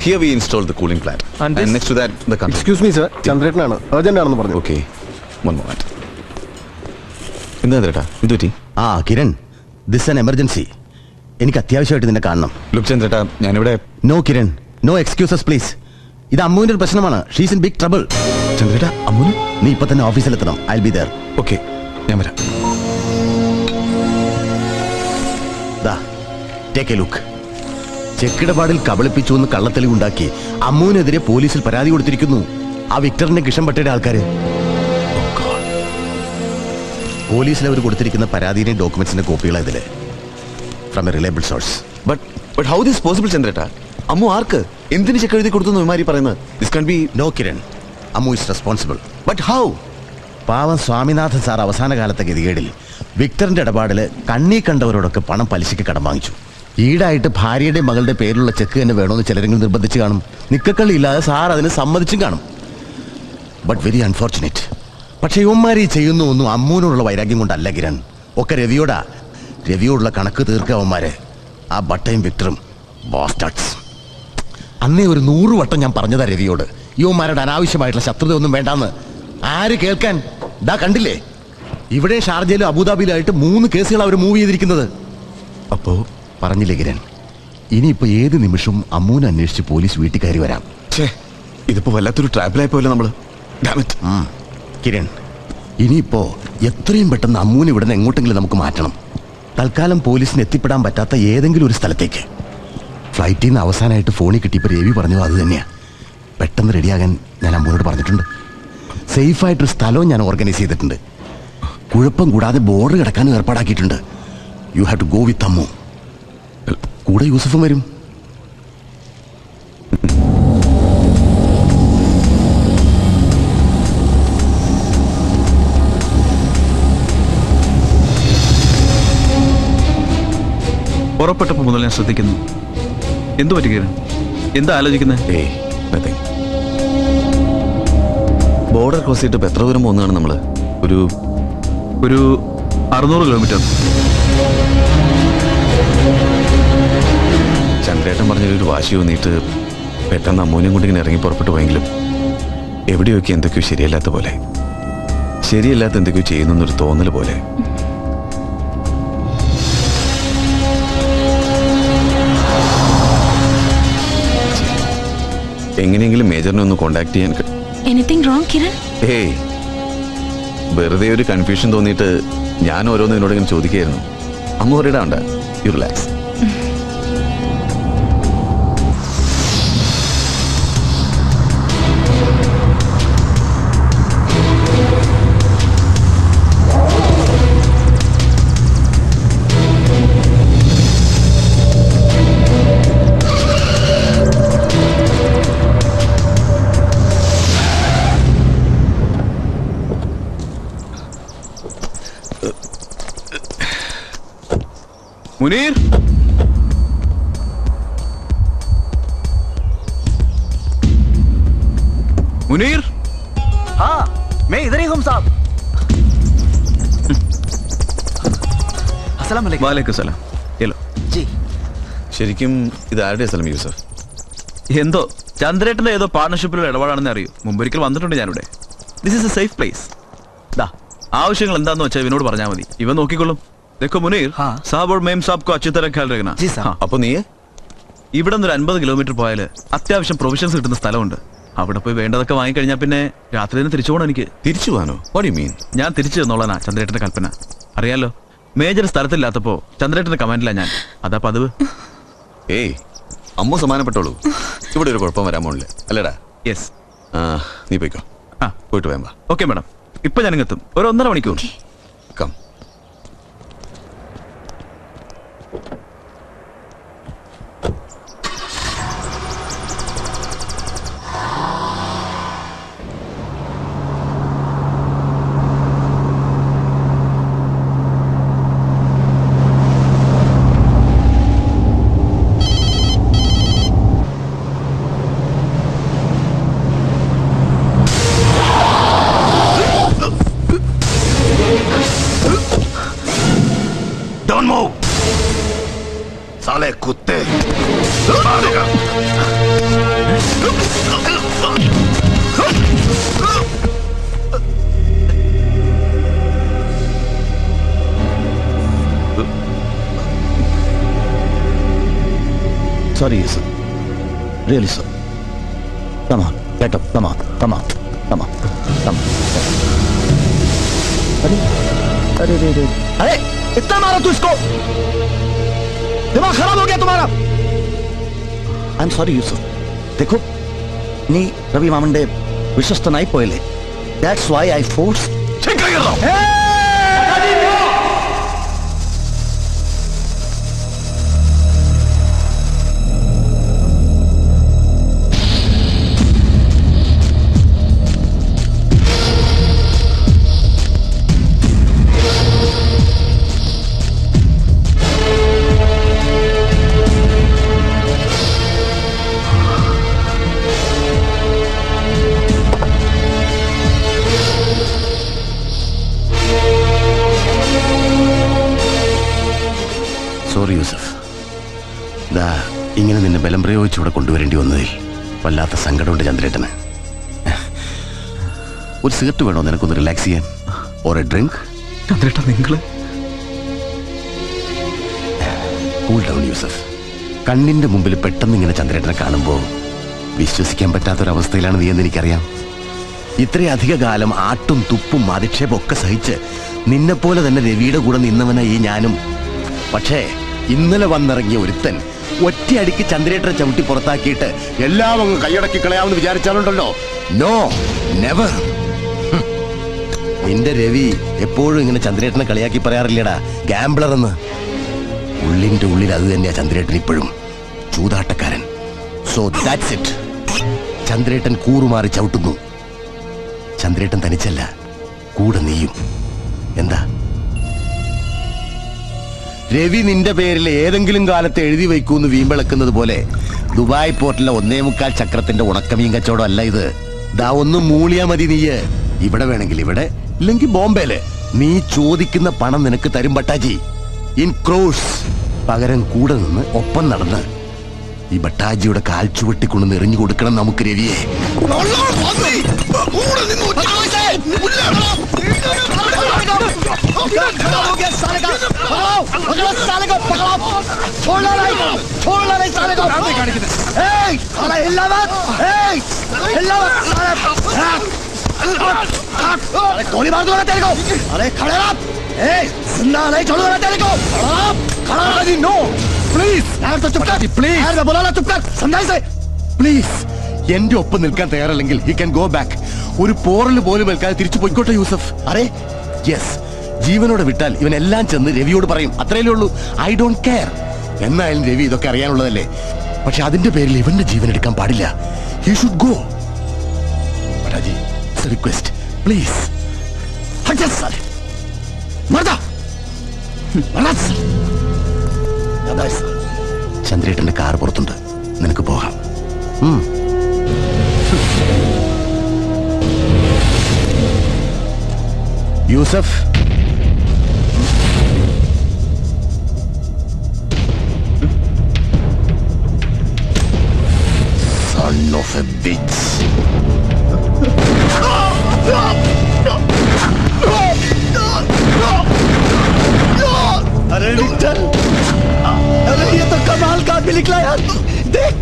Here we installed the cooling plant. And next to that, the control. Excuse me, sir. ചന്ദ്രേട്ടനാണ്. Urgent ആണെന്ന് പറഞ്ഞു. Okay. One moment. എന്താ ചേട്ടാ ഇത് പറ്റി? Kiran, this an emergency. എനിക്ക് അത്യാവശ്യമായിട്ട് നിന്നെ കാണണം. ലുക്ക് ചന്ദ്രേട്ടാ, ഞാനിവിടെ. No Kiran, no excuses please. ഇത് അമ്മുവിന്റെ ഒരു പ്രശ്നമാണ്. She's in big trouble. ചന്ദ്രേട്ടാ, അമ്മുന്? നീ ഇപ്പൊ തന്നെ ഓഫീസിലെത്തണം. I will be there. Okay, ഞാൻ വരാം. Take a look. ചെക്കിടപാടിൽ കബളിപ്പിച്ചു എന്ന് കള്ളത്തെളിവുണ്ടാക്കി അമ്മുവിനെതിരെ പോലീസിൽ പരാതി കൊടുത്തിരിക്കുന്നു ആ വിക്ടറിന്റെ കിഷൻപട്ടയുടെ ആൾക്കാര്. പോലീസിൽ അവർ കൊടുത്തിരിക്കുന്ന പരാതിയുടെ ഡോക്യുമെന്റ്സിന്റെ കോപ്പികളാണ് ഇതില്. From a reliable source. But how this possible, ചന്ദ്രേട്ടാ? അമ്മു ആർക്ക് എന്തിന് ചെക്ക് എഴുതി കൊടുത്തു ഇമാരി പറയുന്നത്? This can't be. No Kiran, Ammu is responsible. But how? പാവം സ്വാമിനാഥൻ സാർ അവസാന കാലത്തെ ഗതികേടിൽ വിക്ടറിന്റെ ഇടപാടില് കണ്ണീ കണ്ടവരോടൊക്കെ പണം പലിശയ്ക്ക് കടം വാങ്ങിച്ചു. ഈടായിട്ട് ഭാര്യയുടെ മകളുടെ പേരിലുള്ള ചെക്ക് തന്നെ വേണമെന്ന് ചിലരെങ്കിലും നിർബന്ധിച്ച് കാണും. നിക്കക്കള്ളി ഇല്ലാതെ സാർ അതിന് സമ്മതിച്ചും കാണും. But very unfortunate. പക്ഷെ ഇവന്മാരി ചെയ്യുന്ന ഒന്നും അമ്മൂനോടുള്ള വൈരാഗ്യം കൊണ്ടല്ല കിരൺ. ഒക്കെ രവിയോടുള്ള കണക്ക് തീർക്കവന്മാരെ. ആ ബട്ടയും വിക്ടറും ബാസ്റ്റാർഡ്സ്. അന്നേ ഒരു 100 വട്ടം ഞാൻ പറഞ്ഞതാ രവിയോട്, യുവന്മാരുടെ അനാവശ്യമായിട്ടുള്ള ശത്രുത ഒന്നും വേണ്ടാന്ന്. ആര് കേൾക്കാൻ? ദാ കണ്ടില്ലേ, ഇവിടെ ഷാർജയിലും അബുദാബിയിലായിട്ട് 3 കേസുകൾ അവർ മൂവ് ചെയ്തിരിക്കുന്നത്. അപ്പോ പറഞ്ഞില്ലേ കിരൺ, ഇനിയിപ്പോ ഏത് നിമിഷവും അമ്മൂനെ അന്വേഷിച്ച് പോലീസ് വീട്ടിൽ കയറി വരാം. ഇതിപ്പോ വല്ലാത്തൊരു ട്രാപ്പിലായി പോയല്ലോ നമ്മള്. കിരൺ, ഇനിയിപ്പോ എത്രയും പെട്ടെന്ന് അമ്മൂനെ ഇവിടെ നിന്ന് എങ്ങോട്ടെങ്കിലും നമുക്ക് മാറ്റണം. തൽക്കാലം പോലീസിന് എത്തിപ്പെടാൻ പറ്റാത്ത ഏതെങ്കിലും ഒരു സ്ഥലത്തേക്ക്. ഫ്ലൈറ്റിൽ നിന്ന് അവസാനമായിട്ട് ഫോണിൽ കിട്ടിയപ്പോൾ രവി പറഞ്ഞത് അത് തന്നെയാ. പെട്ടെന്ന് റെഡിയാകാൻ ഞാൻ അമ്മൂനോട് പറഞ്ഞിട്ടുണ്ട്. സേഫായിട്ടൊരു സ്ഥലവും ഞാൻ ഓർഗനൈസ് ചെയ്തിട്ടുണ്ട്. കുഴപ്പം കൂടാതെ ബോർഡർ കിടക്കാനും ഏർപ്പാടാക്കിയിട്ടുണ്ട്. You have to go with Ammu. കൂടെ യൂസഫും വരും. പുറപ്പെട്ടപ്പോൾ മുതൽ ഞാൻ ശ്രദ്ധിക്കുന്നു. എന്തു പറ്റുകയാണ്? എന്താ ആലോചിക്കുന്നത്? ബോർഡർ ക്രോസ് ചെയ്തിട്ട് എത്ര ദൂരം പോകുന്നതാണ് നമ്മള്? ഒരു 600 കിലോമീറ്റർ. ചന്ദ്രേട്ടൻ പറഞ്ഞൊരു വാശി തോന്നിയിട്ട് പെട്ടെന്ന് അമ്മൂനെയും കൊണ്ട് ഇങ്ങനെ ഇറങ്ങി പുറപ്പെട്ടു പോയെങ്കിലും എവിടെയൊക്കെ എന്തൊക്കെയോ ശരിയല്ലാത്ത പോലെ, ശരിയല്ലാത്ത എന്തൊക്കെയോ ചെയ്യുന്നൊരു തോന്നൽ പോലെ. എങ്ങനെയെങ്കിലും മേജറിനെ ഒന്ന് കോണ്ടാക്ട് ചെയ്യാൻ. Anything wrong Kiran? ഏയ്, വെറുതെ ഒരു കൺഫ്യൂഷൻ തോന്നിയിട്ട് ഞാൻ ഓരോന്നും എന്നോട് ഇങ്ങനെ ചോദിക്കുകയായിരുന്നു. അമ്മ പറയടാണ്ട, യു റിലാക്സ്. मुनीर, मुनीर. हाँ, मैं इधर ही हूँ साहब. अस्सलाम वालेकुम. वालेकुम सलाम. हेलो जी. ശരിക്കും ഇത് ആരുടെ സ്ഥലം യൂസഫ്? എന്തോ ചന്ദ്രേട്ടന്റെ ഏതോ പാർട്ണർഷിപ്പിലുള്ള ഇടപാടാണെന്ന് അറിയൂ. മുമ്പൊരിക്കൽ വന്നിട്ടുണ്ട് ഞാനിവിടെ. This is A safe place. ദാ ആവശ്യങ്ങൾ എന്താന്ന് വെച്ചാൽ ഇവനോട് പറഞ്ഞാൽ മതി, ഇവൻ നോക്കിക്കൊള്ളും. देखो मुनीर, साहब और मेम साहब को अच्छी तरह ख्याल रखना. जी साहब. അപ്പൊ നീ ഇവിടെ നിന്ന് 50 കിലോമീറ്റർ പോയാൽ അത്യാവശ്യം പ്രൊവിഷൻസ് കിട്ടുന്ന സ്ഥലമുണ്ട്. അവിടെ പോയി വേണ്ടതൊക്കെ വാങ്ങിക്കഴിഞ്ഞാൽ പിന്നെ രാത്രി തന്നെ തിരിച്ചു പോകണം. എനിക്ക് തിരിച്ചു പോകാനോ? What you mean? ഞാൻ തിരിച്ചു തന്നോളാനാ ചന്ദ്രേട്ടന്റെ കൽപ്പന. അറിയാലോ, മേജർ സ്ഥലത്തില്ലാത്തപ്പോ ചന്ദ്രേട്ടന്റെ കമാൻഡിലാ ഞാൻ. അതാ പതിവ്. ഏയ്, അമ്മ സമാനപ്പെട്ടോളൂ. ഇവിടെ ഒരു കുഴപ്പം വരാൻ പോണില്ല അല്ലേടാ? യെസ്. നീ പോയിക്കോ. പോയിട്ട് വേമ്പാ. ഓക്കെ മാഡം, ഇപ്പൊ ഞാൻ ഇങ്ങെത്തും. ഒരു 1.5 മണിക്കൂർ. കം. Don't move! साले कुत्ते! मारेगा! sorry, Yusuf. Really sorry. Come on, get up. Come on. अरे इतना मारा तू इसको, दिमाग खराब हो गया तुम्हारा. I'm sorry, Yusuf. देखो, നീ രവി മാമന്റെ വിശ്വസ്തനായി പോയല്ലേ. That's why I forced. Sorry Yusuf, ദാ ഇങ്ങനെ നിന്നെ ബലം പ്രയോഗിച്ചിവിടെ കൊണ്ടുവരേണ്ടി വന്നതിൽ വല്ലാത്ത സങ്കടമുണ്ട് ചന്ദ്രേട്ടന്. ഒരു സിഗരറ്റ് വേണോ നിനക്കൊന്ന് റിലാക്സ് ചെയ്യാൻ? Or A drink? ചന്ദ്രേട്ട നിങ്ങള് കൂൾ ഡൗൺ യൂസഫ്. കണ്ണിന്റെ മുമ്പിൽ പെട്ടെന്ന് ഇങ്ങനെ ചന്ദ്രേട്ടനെ കാണുമ്പോൾ വിശ്വസിക്കാൻ പറ്റാത്തൊരവസ്ഥയിലാണ് നീ എന്ന് എനിക്കറിയാം. ഇത്രയധിക കാലം ആട്ടും തുപ്പും അധിക്ഷേപം ഒക്കെ സഹിച്ച് നിന്നെപ്പോലെ തന്നെ രവിയുടെ കൂടെ നിന്നവനായി ഞാനും. പക്ഷേ ഇന്നലെ വന്നിറങ്ങിയ ഒരുത്തൻ ഒറ്റയടിക്ക് ചന്ദ്രേട്ടനെ ചവിട്ടി പുറത്താക്കിയിട്ട് എല്ലാം അങ്ങ് കൈയടക്കി കളയാമെന്ന് വിചാരിച്ചാലുണ്ടല്ലോ. No, never. നിന്റെ രവി എപ്പോഴും ഇങ്ങനെ ചന്ദ്രേട്ടനെ കളിയാക്കി പറയാറില്ലടാ, ഗാംബ്ലർ എന്ന്. ഉള്ളിന്റെ ഉള്ളിൽ അത് തന്നെയാ ചന്ദ്രേട്ടൻ ഇപ്പോഴും, ചൂതാട്ടക്കാരൻ. So that's it. ചന്ദ്രേട്ടൻ കൂറുമാറി ചവിട്ടുന്നു. ചന്ദ്രേട്ടൻ തനിച്ചല്ല, കൂടെ നീയും. എന്താ രവി നിന്റെ പേരിൽ ഏതെങ്കിലും കാലത്ത് എഴുതി വയ്ക്കൂന്ന് വീമ്പിളക്കുന്നത് പോലെ ദുബായ് പോർട്ടിലെ 1.25 ചക്രത്തിന്റെ ഉണക്കമീൻ കച്ചവടം അല്ല ഇത്. ദാ ഒന്ന് മൂളിയാ മതി നീയ്. ഇവിടെ വേണമെങ്കിൽ ഇവിടെ, ഇല്ലെങ്കിൽ ബോംബെയില്. നീ ചോദിക്കുന്ന പണം നിനക്ക് തരും ഭട്ടാജി, ഇൻ ക്രോഴ്സ്. പകരം കൂടെ നിന്ന് ഒപ്പം നടന്ന് ഈ ഭട്ടാജിയുടെ കാൽ ചുവട്ടിക്കൊണ്ടു എറിഞ്ഞു കൊടുക്കണം നമുക്ക് രവിയെ. गोली मार दूंगा तेरे को. अरे खड़े रह. जिंदा नहीं छोड़ूंगा तेरे को. खड़ा रह. नो प्लीज यार, तो चुप कर प्लीज. यार मैं बोला ना चुप कर, समझा इसे പ്ലീസ്. എന്റെ ഒപ്പം നിൽക്കാൻ തയ്യാറല്ലെങ്കിൽ ഹി ക്യാൻ ഗോ ബാക്ക്. ഒരു പോറല് പോലും ഏൽക്കാതെ തിരിച്ചു പോയിക്കോട്ടെ യൂസഫ്. അറേ യെസ്, ജീവനോടെ വിട്ടാൽ ഇവൻ എല്ലാം ചെന്ന് രവിയോട് പറയും, അത്രയല്ലേ ഉള്ളൂ. I don't care. എന്നായാലും രവി ഇതൊക്കെ അറിയാനുള്ളതല്ലേ. പക്ഷെ അതിന്റെ പേരിൽ ഇവന്റെ ജീവൻ എടുക്കാൻ പാടില്ല. He should go. Bhattaji, request please. ചന്ദ്രേട്ടന്റെ കാർ പുറത്തുണ്ട്, നിനക്ക് പോകാം. Yusuf, son of a bitch. अरे विक्टर, अरे ये तो कमाल का आदमी निकला यार. देख